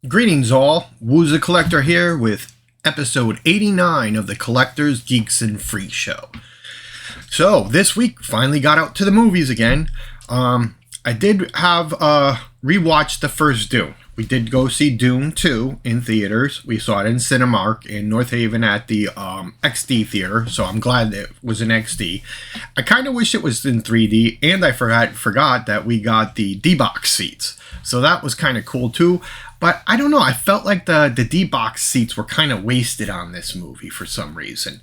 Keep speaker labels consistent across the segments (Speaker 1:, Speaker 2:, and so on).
Speaker 1: Greetings all, Woo's the Collector here with episode 89 of the Collector's Geeks and FreakShow. So, this week finally got out to the movies again. I did have rewatched the first Dune. We did go see Dune 2 in theaters. We saw it in Cinemark in North Haven at the XD theater, so I'm glad it was in XD. I kind of wish it was in 3D, and I forgot that we got the D-Box seats. So that was kind of cool too. But I don't know, I felt like the D-Box seats were kind of wasted on this movie for some reason.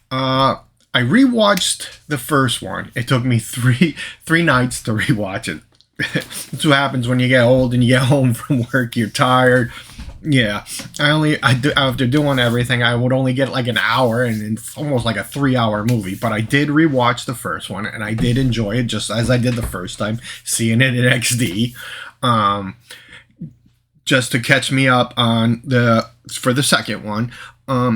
Speaker 1: I rewatched the first one. It took me three nights to rewatch it. That's what happens when you get old and you get home from work, you're tired. Yeah, after doing everything, I would only get like an hour, and it's almost like a 3-hour movie. But I did rewatch the first one, and I did enjoy it just as I did the first time, seeing it in XD. Just to catch me up on for the second one,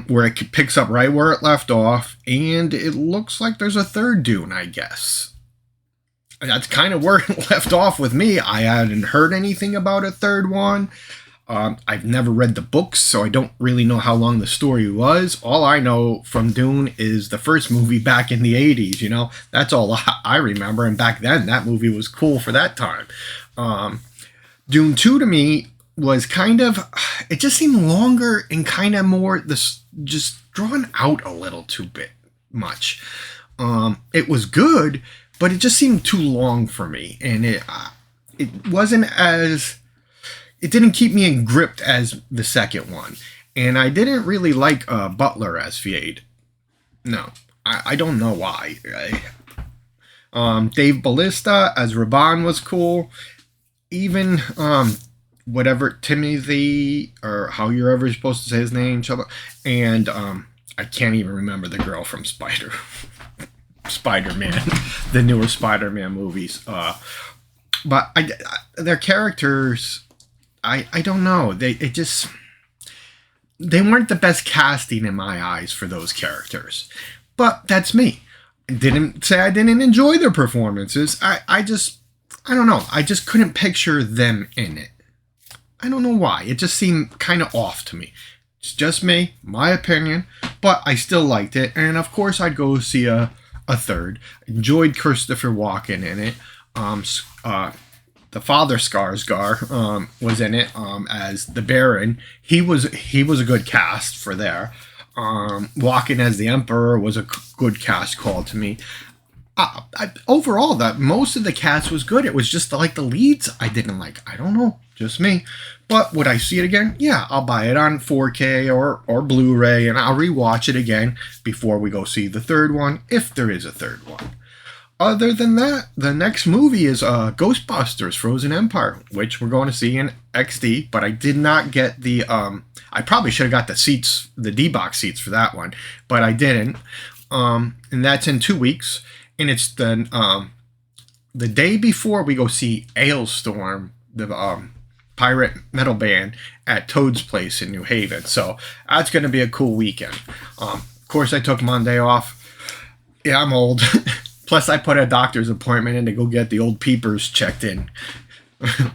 Speaker 1: where it picks up right where it left off, and it looks like there's a third Dune, I guess. That's kind of where it left off with me. I hadn't heard anything about a third one. I've never read the books, so I don't really know how long the story was. All I know from Dune is the first movie back in the 80s, you know? That's all I remember, and back then, that movie was cool for that time. Dune 2 to me was kind of, it just seemed longer and kind of more, just drawn out a little too much. It was good, but it just seemed too long for me, and it wasn't as, it didn't keep me gripped as the second one, and I didn't really like Butler as Fiade. No, I don't know why. Dave Bautista as Raban was cool. Even whatever Timothy, or how you're ever supposed to say his name, and I can't even remember the girl from Spider-Man, the newer Spider-Man movies. But their characters, I don't know. They weren't the best casting in my eyes for those characters. But that's me. I didn't say I didn't enjoy their performances. I don't know. I just couldn't picture them in it. I don't know why. It just seemed kind of off to me. It's just me, my opinion, but I still liked it. And of course, I'd go see a third. Enjoyed Christopher Walken in it. The father Skarsgård was in it as the Baron. He was a good cast for there. Walken as the Emperor was a good cast call to me. Overall, that most of the cast was good. It was just like the leads I didn't like. I don't know, just me. But would I see it again? Yeah, I'll buy it on 4K or Blu-ray, and I'll rewatch it again before we go see the third one, if there is a third one. Other than that, the next movie is Ghostbusters: Frozen Empire, which we're going to see in XD, but I did not get the I probably should have got the seats, the D-Box seats for that one, but I didn't. And that's in 2 weeks. And it's the day before we go see Ailstorm, the pirate metal band, at Toad's Place in New Haven. So that's going to be a cool weekend. Of course, I took Monday off. Yeah, I'm old. Plus, I put a doctor's appointment in to go get the old peepers checked in.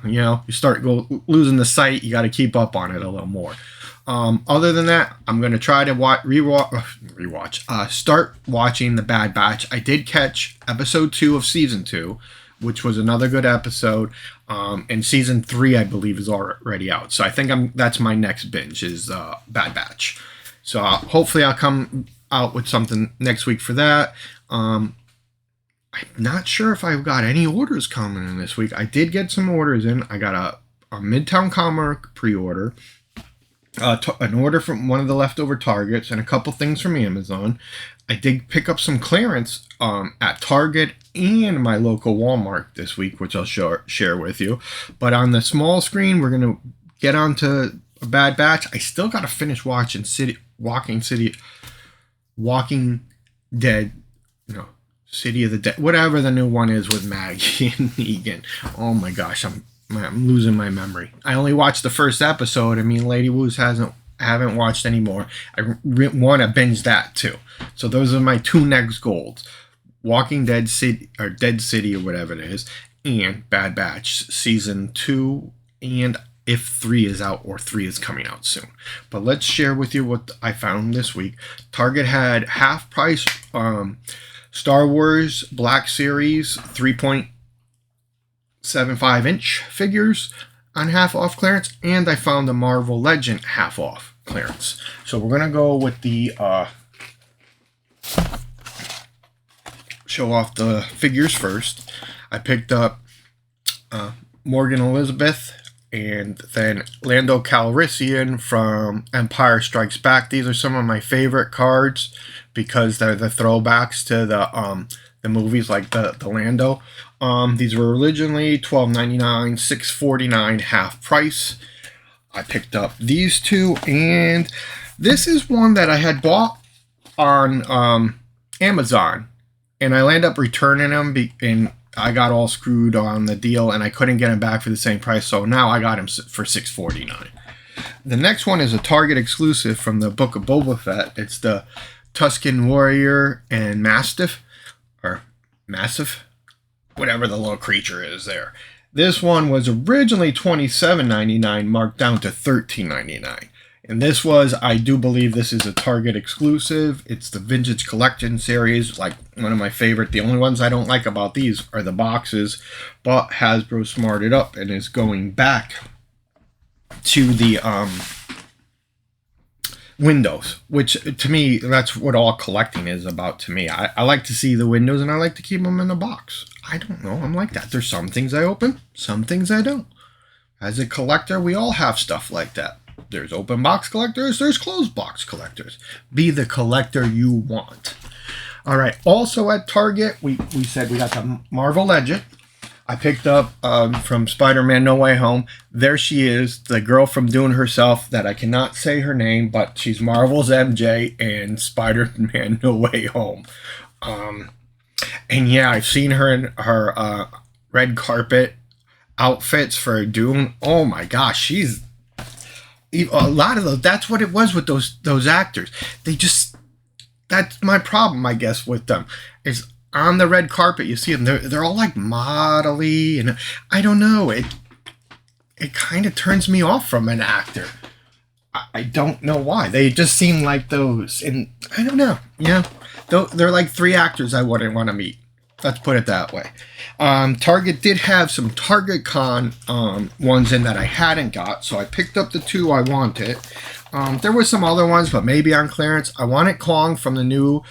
Speaker 1: You know, you start losing the sight, you got to keep up on it a little more. Other than that, I'm going to try to start watching The Bad Batch. I did catch episode 2 of season 2, which was another good episode. And season 3, I believe, is already out. So I think that's my next binge is Bad Batch. So hopefully I'll come out with something next week for that. I'm not sure if I've got any orders coming in this week. I did get some orders in. I got a Midtown Comic pre-order. An order from one of the leftover Targets, and a couple things from Amazon. I did pick up some clearance at Target and my local Walmart this week, which I'll share with you. But on the small screen, we're going to get on to a Bad Batch. I still got to finish watching Walking Dead, City of the Dead, whatever the new one is with Maggie and Negan. Oh my gosh, I'm losing my memory. I only watched the first episode. I mean, Lady Woos haven't watched any more. I want to binge that too. So those are my 2 next goals: Walking Dead City, or Dead City, or whatever it is, and Bad Batch season 2 and if 3 is out or 3 is coming out soon. But let's share with you what I found this week. Target had half price Star Wars Black Series 3.75 inch figures on half off clearance, and I found the Marvel Legend half off clearance. So we're gonna go with the show off the figures first. I picked up Morgan Elizabeth and then Lando Calrissian from Empire Strikes Back. These are some of my favorite cards because they're the throwbacks to the movies, like the Lando. These were originally $12.99, $6.49 half price. I picked up these two, and this is one that I had bought on Amazon, and I ended up returning them, and I got all screwed on the deal, and I couldn't get them back for the same price, so now I got them for $6.49. The next one is a Target exclusive from the Book of Boba Fett. It's the Tusken Warrior and Mastiff, or Massive, whatever the little creature is there. This one was originally $27.99, marked down to $13.99. And this was, I do believe this is a Target exclusive. It's the Vintage Collection series, like one of my favorite. The only ones I don't like about these are the boxes, but Hasbro smarted up and is going back to the windows, which to me, that's what all collecting is about to me. I like to see the windows, and I like to keep them in a box. I don't know, I'm like that. There's some things I open, some things I don't. As a collector, we all have stuff like that. There's open box collectors, there's closed box collectors. Be the collector you want. All right, also at Target, we said we got the Marvel Legend. I picked up from Spider-Man No Way Home. There she is, the girl from Dune herself that I cannot say her name, but she's Marvel's MJ in Spider-Man No Way Home. And yeah, I've seen her in her red carpet outfits for Dune. Oh my gosh, she's a lot of those. That's what it was with those actors. They just, that's my problem, I guess, with them, is on the red carpet you see them, they're all like modelly, and I don't know, it kind of turns me off from an actor. I don't know why. They just seem like those, and I don't know. Yeah, they're like 3 actors I wouldn't want to meet. Let's put it that way. Target did have some Target Con ones in that I hadn't got, so I picked up the 2 I wanted. There were some other ones, but maybe on clearance. I wanted Kong from the new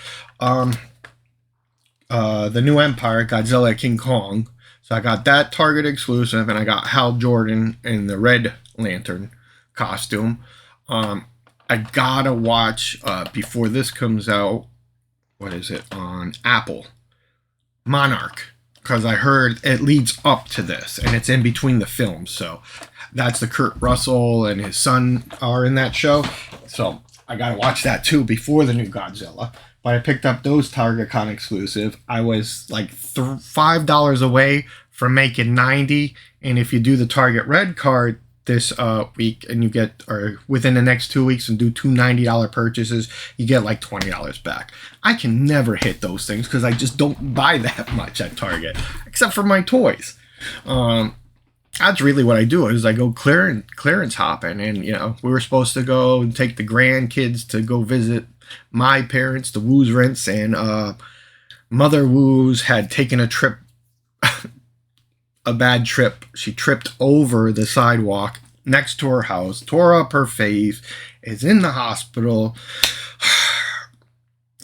Speaker 1: Empire, Godzilla King Kong. So I got that Target exclusive, and I got Hal Jordan in the Red Lantern costume. I gotta watch, before this comes out, what is it, on Apple? Monarch, because I heard it leads up to this, and it's in between the films. So that's the Kurt Russell and his son are in that show. So I gotta watch that too before the new Godzilla. But I picked up those Target Con exclusive. I was like $5 away from making $90, and if you do the Target Red card this week, and you get, or within the next 2 weeks, and do 2 $90 purchases, you get like $20 back. I can never hit those things because I just don't buy that much at Target, except for my toys. That's really what I do, is I go clearance hopping, and you know, we were supposed to go and take the grandkids to go visit my parents, the Woos Rents, and Mother Woos had taken a trip, a bad trip. She tripped over the sidewalk next to her house, tore up her face, is in the hospital.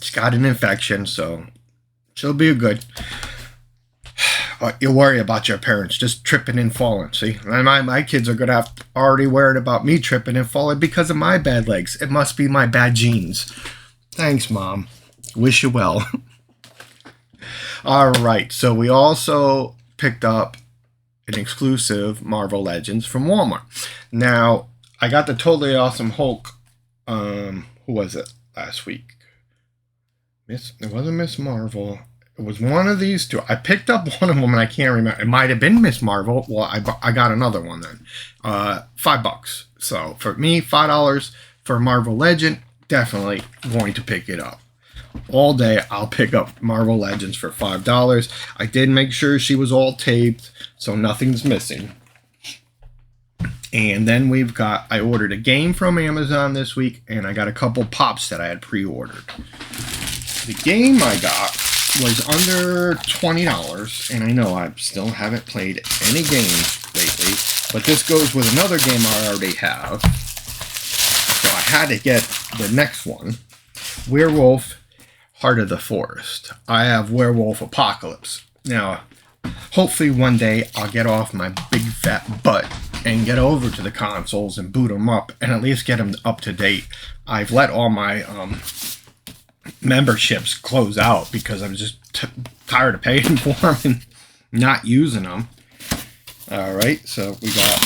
Speaker 1: She's got an infection, so she'll be good. You worry about your parents just tripping and falling. See, my kids are going to have already worried about me tripping and falling because of my bad legs. It must be my bad genes. Thanks, Mom. Wish you well. All right, so we also picked up an exclusive Marvel Legends from Walmart. Now, I got the Totally Awesome Hulk. Who was it last week? It wasn't Miss Marvel. It was one of these two. I picked up one of them, and I can't remember. It might have been Miss Marvel. Well, I got another one then. $5. So for me, $5 for Marvel Legend. Definitely going to pick it up. All day, I'll pick up Marvel Legends for $5. I did make sure she was all taped, so nothing's missing. And then I ordered a game from Amazon this week, and I got a couple pops that I had pre-ordered. The game I got was under $20, and I know I still haven't played any games lately, but this goes with another game I already have. So I had to get the next one, Werewolf Heart of the Forest. I have Werewolf Apocalypse. Now, hopefully one day I'll get off my big fat butt and get over to the consoles and boot them up and at least get them up to date. I've let all my memberships close out because I'm just tired of paying for them and not using them. Alright, so we got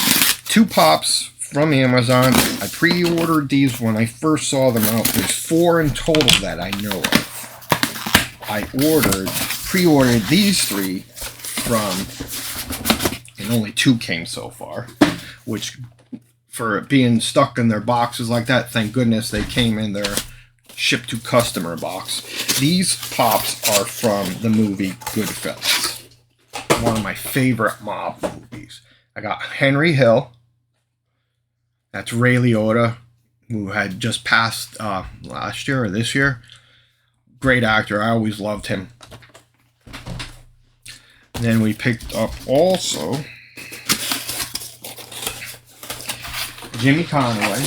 Speaker 1: 2 pops from Amazon. I pre-ordered these when I first saw them out. There's 4 in total that I know of. I pre-ordered these 3 from, and only 2 came so far, which for being stuck in their boxes like that, thank goodness they came in their ship to customer box. These pops are from the movie Goodfellas, one of my favorite mob movies. I got Henry Hill, that's Ray Liotta, who had just passed last year or this year. Great actor, I always loved him. And then we picked up also Jimmy Conway.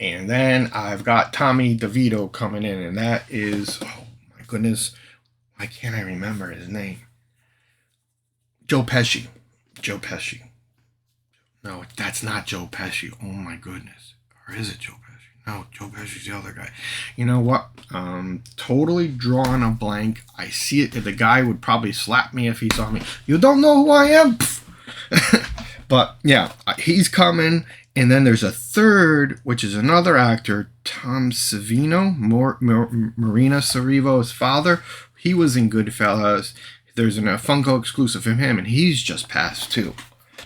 Speaker 1: And then I've got Tommy DeVito coming in, and that is, oh my goodness, why can't I remember his name? Joe Pesci. Joe Pesci. No, that's not Joe Pesci. Oh my goodness. Or is it Joe Pesci? No, Joe Pesci's the other guy. You know what? Totally drawing a blank. I see it. The guy would probably slap me if he saw me. You don't know who I am? But yeah, he's coming. And then there's a third, which is another actor, Tom Savino, Marina Sarivo's father. He was in Goodfellas. There's a Funko exclusive from him, and he's just passed too.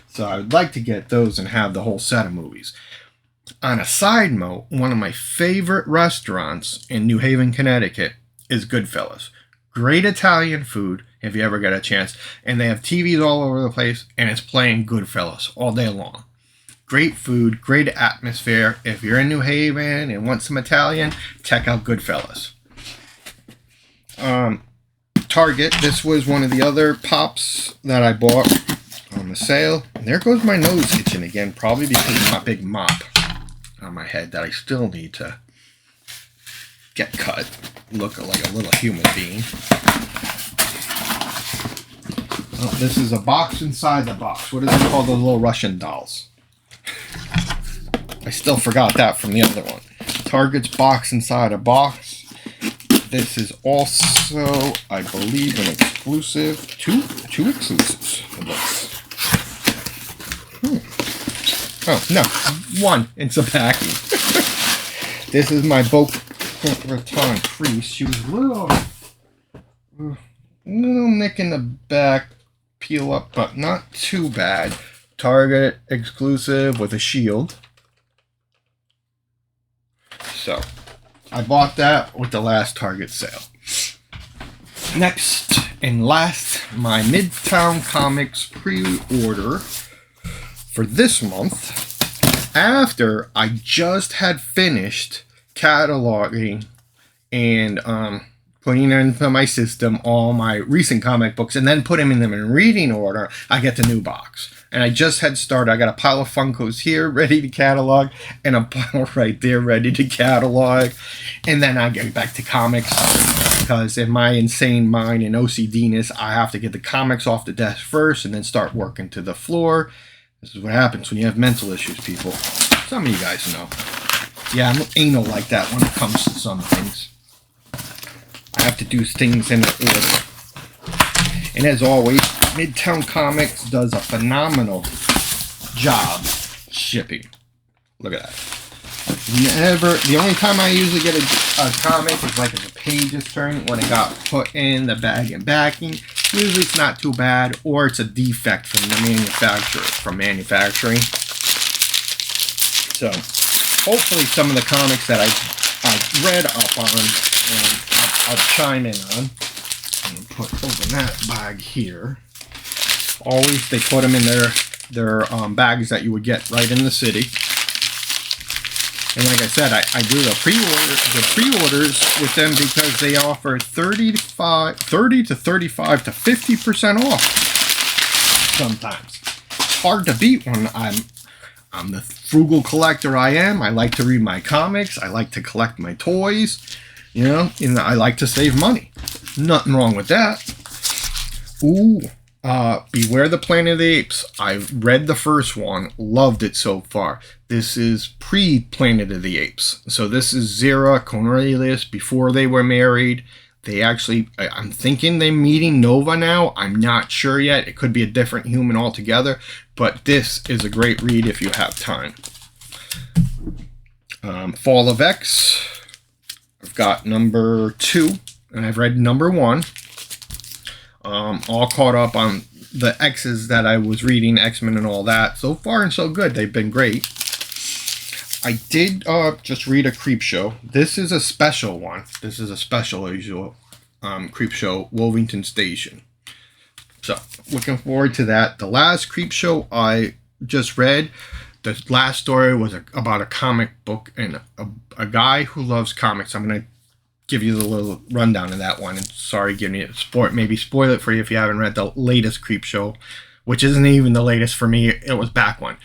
Speaker 1: So I would like to get those and have the whole set of movies. On a side note, one of my favorite restaurants in New Haven, Connecticut is Goodfellas. Great Italian food, if you ever get a chance. And they have TVs all over the place, and it's playing Goodfellas all day long. Great food, great atmosphere. If you're in New Haven and want some Italian, check out Goodfellas. Target, this was one of the other pops that I bought on the sale. And there goes my nose itching again, probably because of my big mop on my head that I still need to get cut. Look like a little human being. Oh, this is a box inside the box. What is it called? The little Russian dolls. I still forgot that from the other one. Target's box inside a box. This is also, I believe, an exclusive. Two exclusives. It looks. Oh, no. One. It's a packing. This is my Boca Raton priest. She was a little nick in the back. Peel up, but not too bad. Target exclusive with a shield. So, I bought that with the last Target sale. Next and last, my Midtown Comics pre-order for this month. After I just had finished cataloging and putting into my system all my recent comic books and then putting them in reading order, I get the new box. And I just had started. I got a pile of Funkos here ready to catalog and a pile right there ready to catalog. And then I get back to comics because in my insane mind and OCDness, I have to get the comics off the desk first and then start working to the floor. This is what happens when you have mental issues, people. Some of you guys know. Yeah, I'm anal like that when it comes to some things. I have to do things in order. And as always, Midtown Comics does a phenomenal job shipping. Look at that. The only time I usually get a comic is like if the page is turned when it got put in the bag and backing. Usually it's not too bad, or it's a defect from the manufacturer, from manufacturing. So, hopefully some of the comics that I've read up on, and I'll chime in on. open that bag here. Always, they put them in their bags that you would get right in the city. And like I said, I do the pre-orders with them because they offer 30 to 35 to 50% off sometimes. It's hard to beat when I'm the frugal collector I am. I like to read my comics. I like to collect my toys. You know, and I like to save money. Nothing wrong with that. Ooh. Beware the Planet of the Apes. I've read the first one, loved it so far. This is pre-Planet of the Apes. So this is Zira, Cornelius, before they were married. They actually, I'm thinking they're meeting Nova now. I'm not sure yet. It could be a different human altogether. But this is a great read if you have time. Fall of X. I've got number 2, and I've read number 1. All caught up on the X's that I was reading, X-Men and all that. So far and so good. They've been great. I did just read a FreakShow. This is a special one. This is a special issue, FreakShow, Wolverton Station. So, looking forward to that. The last FreakShow I just read, the last story was about a comic book and a guy who loves comics. I'm going to give you the little rundown of that one. And sorry, giving you maybe spoil it for you if you haven't read the latest FreakShow, which isn't even the latest for me. It was back one.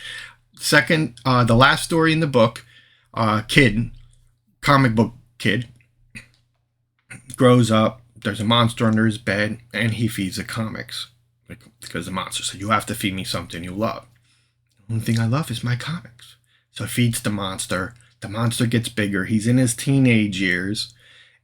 Speaker 1: Second, the last story in the book, comic book kid, grows up. There's a monster under his bed, and he feeds the comics because the monster said, "You have to feed me something you love." The only thing I love is my comics. So he feeds the monster. The monster gets bigger. He's in his teenage years.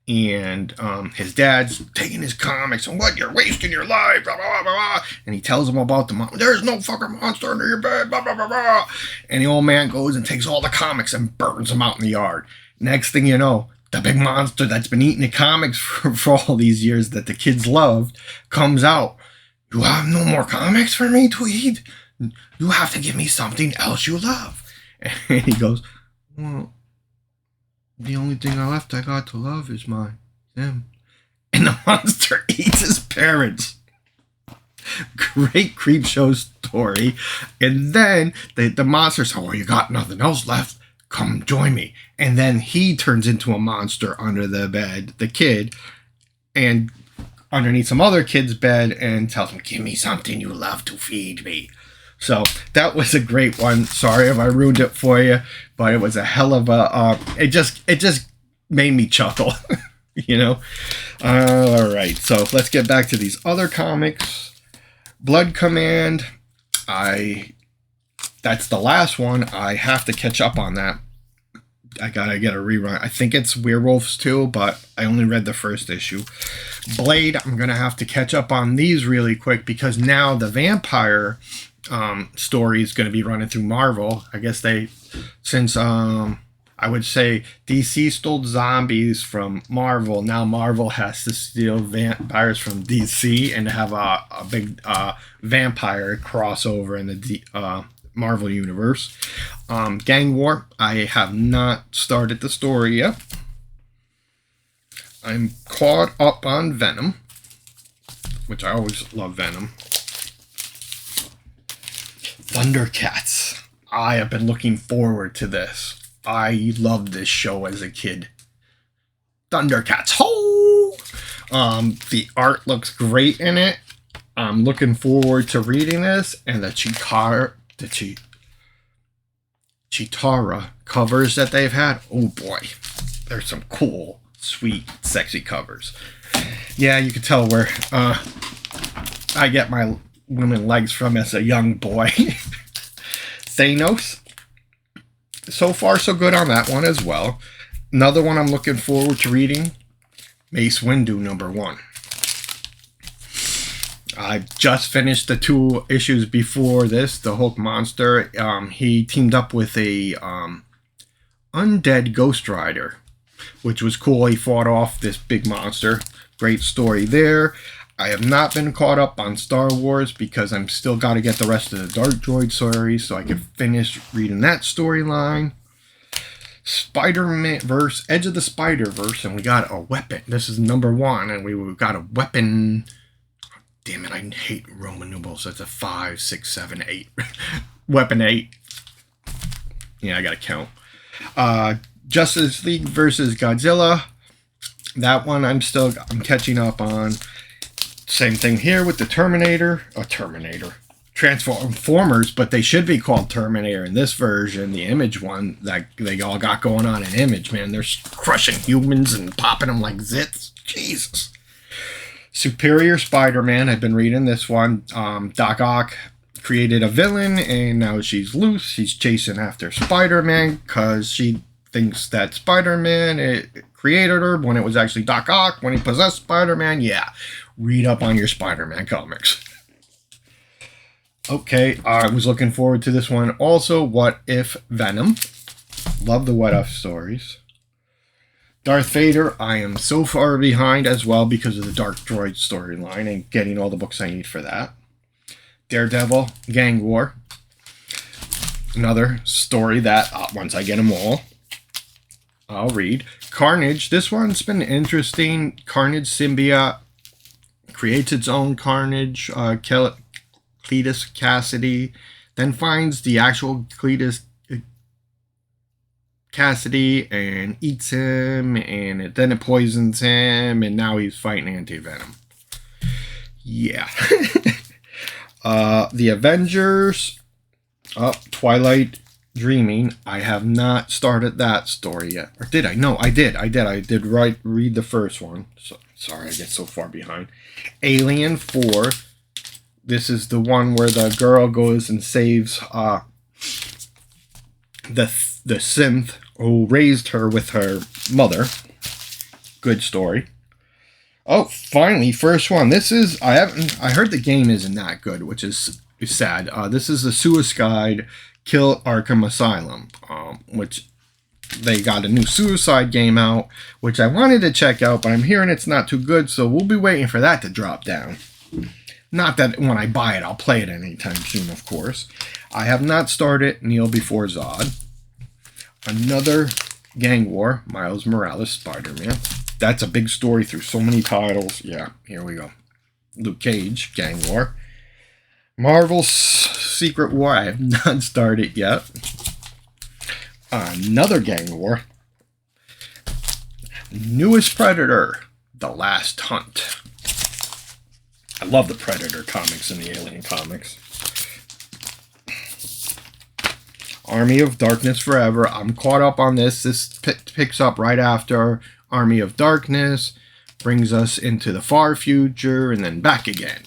Speaker 1: And his dad's taking his comics and what, you're wasting your life, blah, blah, blah, blah. And he tells him about the monster. There's no fucking monster under your bed, blah, blah, blah, blah. And the old man goes and takes all the comics and burns them out in the yard. Next thing you know, the big monster that's been eating the comics for all these years that the kids loved comes out. You have no more comics for me to eat? You have to give me something else you love. And he goes, well, the only thing I got to love is them. And the monster eats his parents. Great FreakShow story. And then the monster says, oh, you got nothing else left? Come join me. And then he turns into a monster under the bed, the kid, and underneath some other kid's bed and tells him, give me something you love to feed me. So that was a great one. Sorry if I ruined it for you, but it was a hell of a. It just made me chuckle, you know. All right, so let's get back to these other comics. Blood Command. That's the last one. I have to catch up on that. I gotta get a rerun. I think it's Werewolves too, but I only read the first issue. Blade. I'm gonna have to catch up on these really quick because now the vampire story is going to be running through Marvel. I guess since I would say DC stole zombies from Marvel, now Marvel has to steal vampires from DC and have a big vampire crossover in the Marvel universe. Gang War, I have not started the story yet. I'm caught up on Venom, which I always love Venom. Thundercats. I have been looking forward to this. I loved this show as a kid. Thundercats. Ho! The art looks great in it. I'm looking forward to reading this. And the Chitara covers that they've had. Oh boy. There's some cool, sweet, sexy covers. Yeah, you can tell where I get my women legs from as a young boy. Thanos. So far, so good on that one as well. Another one I'm looking forward to reading. Mace Windu #1. I just finished the 2 issues before this. The Hulk monster. He teamed up with a undead Ghost Rider, which was cool. He fought off this big monster. Great story there. I have not been caught up on Star Wars because I'm still got to get the rest of the Dark Droid series so I can finish reading that storyline. Spider-Verse, Edge of the Spider-Verse, and we got a weapon. This is #1, and we got a weapon damn it, I hate Roman numerals. That's a 5, 6, 7, 8. Weapon 8. Yeah, I gotta count. Justice League versus Godzilla. That one I'm catching up on. Same thing here with the Terminator. Transformers, but they should be called Terminator in this version. The Image one that they all got going on in Image, man. They're crushing humans and popping them like zits. Jesus. Superior Spider-Man. I've been reading this one. Doc Ock created a villain, and now she's loose. She's chasing after Spider-Man because she thinks that Spider-Man created her when it was actually Doc Ock, when he possessed Spider-Man. Yeah, read up on your Spider-Man comics. Okay, I was looking forward to this one. Also, What If Venom. Love the What If stories. Darth Vader, I am so far behind as well because of the Dark Droid storyline and getting all the books I need for that. Daredevil, Gang War. Another story that, once I get them all, I'll read. Carnage, this one's been interesting. Carnage symbiote creates its own Carnage. Cletus Cassidy then finds the actual Cletus Cassidy and eats him, and then it poisons him, and now he's fighting Anti-Venom. Yeah. The Avengers. Twilight Dreaming. I have not started that story yet. Or did I? No, I did. I did read the first one. So, sorry, I get so far behind. Alien 4. This is the one where the girl goes and saves the synth who raised her with her mother. Good story. Oh, finally, first one. This is I heard the game isn't that good, which is sad. This is the Suicide Kill Arkham Asylum, which they got a new Suicide game out, which I wanted to check out, but I'm hearing it's not too good, so we'll be waiting for that to drop down. Not that when I buy it, I'll play it anytime soon, of course. I have not started Kneel Before Zod. Another Gang War, Miles Morales, Spider-Man. That's a big story through so many titles. Yeah, here we go. Luke Cage, Gang War. Marvel's Secret War, I have not started yet. Another Gang War. Newest Predator, The Last Hunt. I love the Predator comics and the Alien comics. Army of Darkness Forever. I'm caught up on this. This picks up right after Army of Darkness. Brings us into the far future and then back again.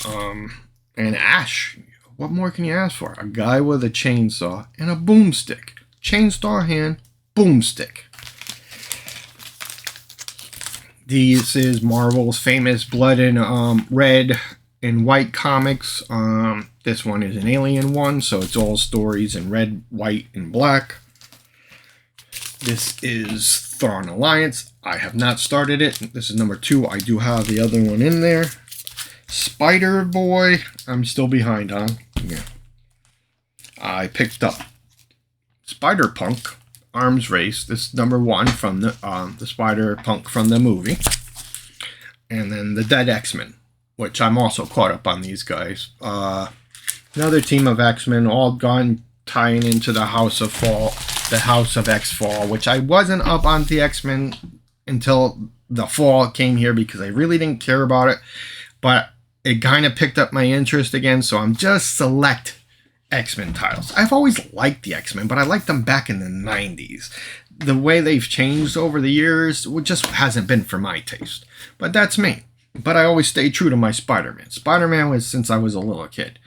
Speaker 1: And Ash. What more can you ask for? A guy with a chainsaw and a boomstick. Chainsaw hand, boomstick. This is Marvel's famous blood and red and white comics. This one is an Alien one, so it's all stories in red, white, and black. This is Thrawn Alliance. I have not started it. This is number 2. I do have the other one in there. Spider-Boy, I'm still behind on. Yeah. I picked up Spider-Punk. Arms Race. This is number 1 from the Spider-Punk from the movie. And then the Dead X-Men, which I'm also caught up on these guys. Another team of X-Men, all gone tying into the House of X-Fall, which I wasn't up on the X-Men until the Fall came here because I really didn't care about it. But it kind of picked up my interest again, so I'm just select X-Men titles. I've always liked the X-Men, but I liked them back in the 90s. The way they've changed over the years just hasn't been for my taste. But that's me. But I always stay true to my Spider-Man. Spider-Man was since I was a little kid.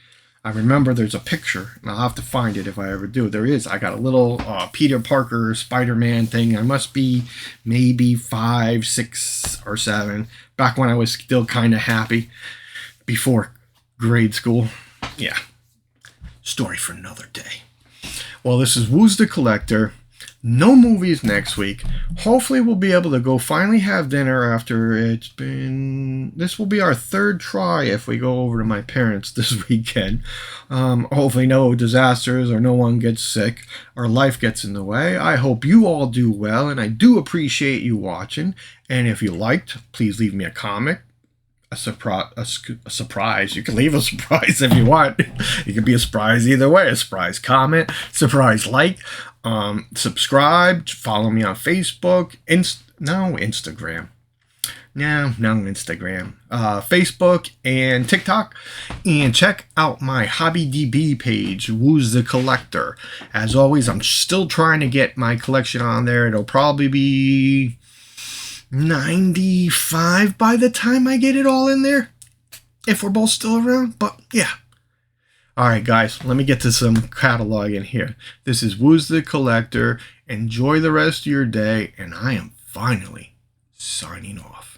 Speaker 1: I remember there's a picture, and I'll have to find it if I ever do. There is. I got a little Peter Parker Spider-Man thing. I must be maybe 5, 6, or 7. Back when I was still kind of happy. Before grade school. Yeah. Story for another day. Well, this is Woo's the Collector. No movies next week. Hopefully we'll be able to go finally have dinner after it's been... This will be our 3rd try if we go over to my parents this weekend. Hopefully no disasters or no one gets sick or life gets in the way. I hope you all do well, and I do appreciate you watching. And if you liked, please leave me a comment, a surprise. You can leave a surprise if you want. It can be a surprise either way. A surprise comment, surprise like, subscribe, follow me on Facebook, Instagram. No, Instagram, Facebook, and TikTok. And check out my HobbyDB page, Woo's the Collector. As always, I'm still trying to get my collection on there. It'll probably be 95 by the time I get it all in there, if we're both still around. But yeah. Alright guys, let me get to some cataloging here. This is Woo's the Collector. Enjoy the rest of your day, and I am finally signing off.